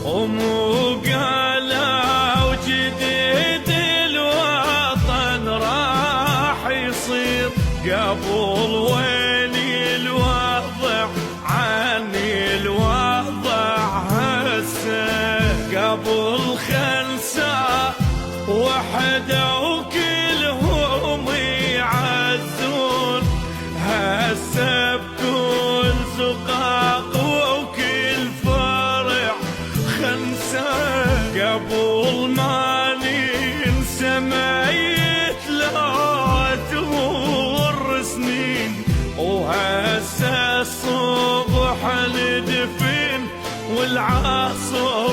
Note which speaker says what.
Speaker 1: ومو قالوا جديد الوطن راح يصير قبل ويلي الوضع عني الوضع هسه قبل خمسة وحدة وكلهم يعزون هسه بكل زقاق وكل فرع خمسة قبل ما ننسى ميت لا تمر سنين وهسه الصبح ندفن والعصر